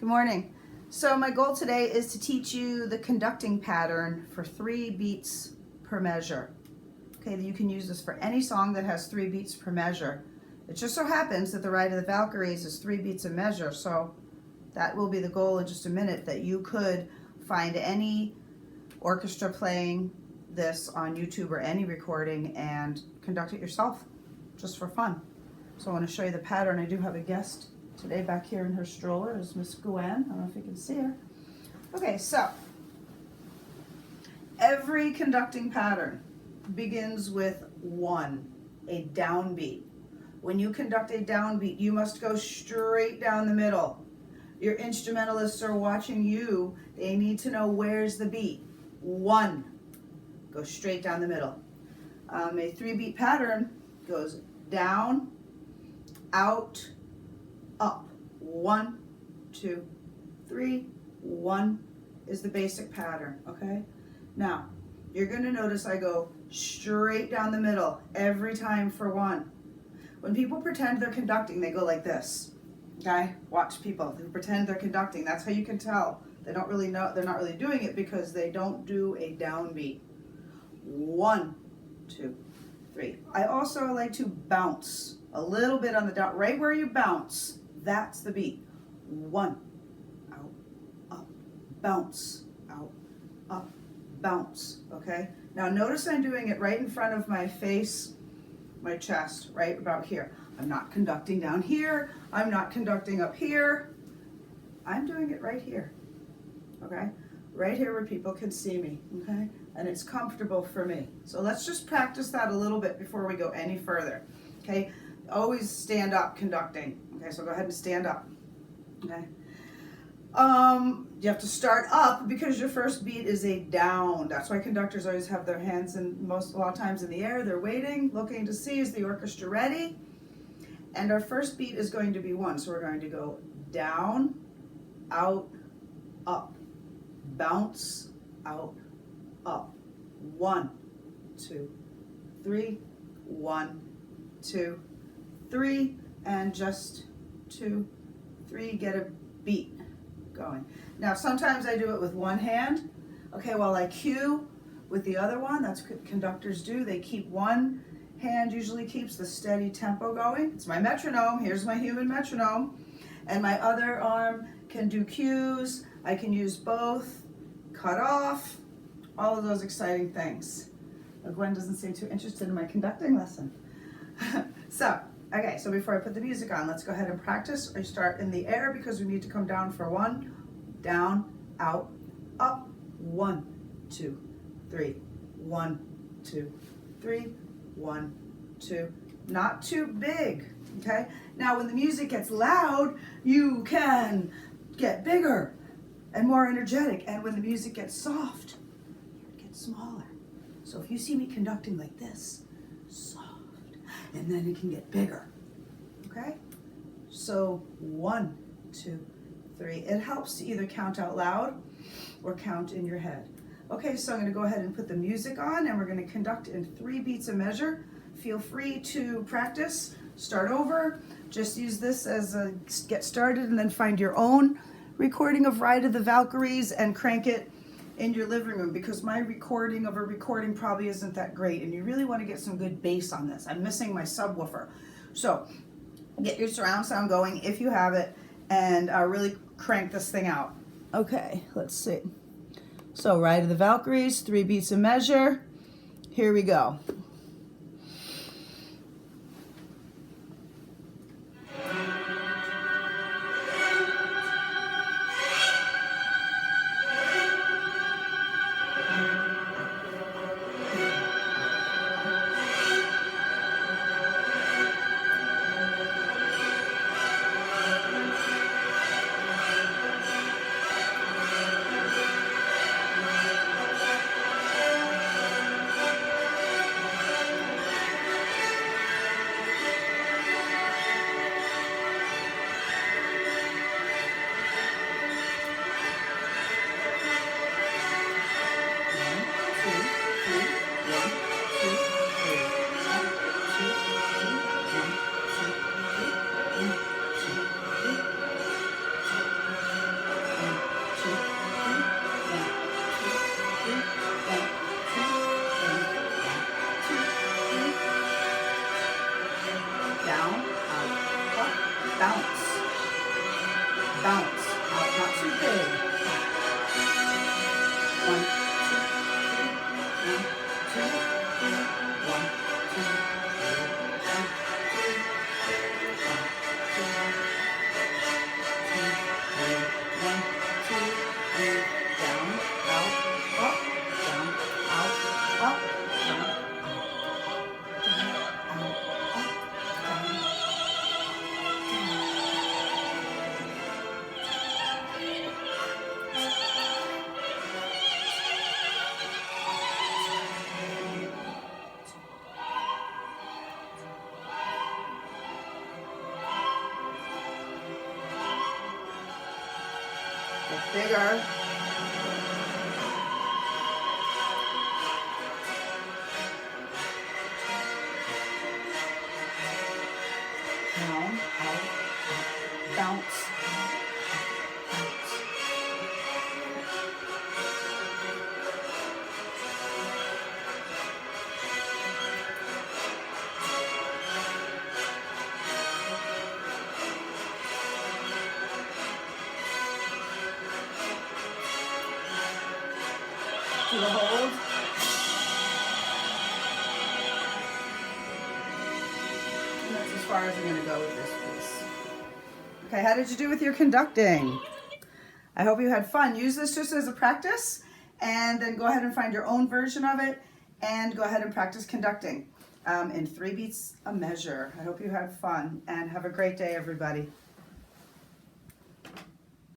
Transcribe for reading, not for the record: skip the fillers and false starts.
Good morning. So my goal today is to teach you the conducting pattern for 3 beats per measure. Okay, you can use this for any song that has 3 beats per measure. It just so happens that the Ride of the Valkyries is 3 beats a measure, so that will be the goal in just a minute, that you could find any orchestra playing this on YouTube or any recording and conduct it yourself, just for fun. So I want to show you the pattern. I do have a guest today back here in her stroller is Miss Gwen. I don't know if you can see her. Okay, so every conducting pattern begins with 1, a downbeat. When you conduct a downbeat, you must go straight down the middle. Your instrumentalists are watching you. They need to know where's the beat. 1, go straight down the middle. A 3-beat pattern goes down, out, up. 1, 2, 3. 1 is the basic pattern, okay? Now, you're going to notice I go straight down the middle every time for 1. When people pretend they're conducting, they go like this. Okay? Watch people who pretend they're conducting. That's how you can tell. They don't really know, they're not really doing it because they don't do a downbeat. 1, 2, 3. I also like to bounce a little bit on the down, right where you bounce. That's the beat. 1, out, up, bounce, out, up, bounce. Okay? Now notice I'm doing it right in front of my face, my chest, right about here. I'm not conducting down here. I'm not conducting up here. I'm doing it right here. Okay? Right here where people can see me. Okay? And it's comfortable for me. So let's just practice that a little bit before we go any further. Okay? Always stand up conducting. Okay, so go ahead and stand up. Okay. You have to start up because your first beat is a down. That's why conductors always have their hands a lot of times in the air. They're waiting, looking to see, is the orchestra ready? And our first beat is going to be 1. So we're going to go down, out, up, bounce, out, up. 1, 2, 3. 1, 2, 3, and just 2, 3, get a beat going. Now sometimes I do it with one hand, okay, while I cue with the other one. That's what conductors do. They keep one hand, usually keeps the steady tempo going. It's my metronome. Here's my human metronome. And my other arm can do cues. I can use both, cut off, all of those exciting things. But Gwen doesn't seem too interested in my conducting lesson. Okay, so before I put the music on, let's go ahead and practice. I start in the air because we need to come down for 1, down, out, up, 1, 2, 3, 1, 2, 3, 1, 2. Not too big, okay? Now when the music gets loud, you can get bigger and more energetic. And when the music gets soft, it gets smaller. So if you see me conducting like this, soft, and then it can get bigger. Okay? So 1, 2, 3. It helps to either count out loud or count in your head. Okay, so I'm going to go ahead and put the music on, and we're going to conduct in 3 beats a measure. Feel free to practice, start over, just use this as a get started, and then find your own recording of Ride of the Valkyries and crank it in your living room, because my recording of a recording probably isn't that great, and you really want to get some good bass on this. I'm missing my subwoofer. So get your surround sound going if you have it, and really crank this thing out. Okay, let's see. So Ride of the Valkyries, 3 beats a measure. Here we go. bounce, out, not too big. 1, 2, 3, 1, 2, 3, 1, 2, 3, 1, 2, 3, down, out, up, down, out, up, down, out, up, down, down. Get bigger. Down, out, up, bounce. Bounce. To the hold. And that's as far as I'm going to go with this piece. Okay, how did you do with your conducting? I hope you had fun. Use this just as a practice, and then go ahead and find your own version of it, and go ahead and practice conducting in 3 beats a measure. I hope you had fun, and have a great day, everybody.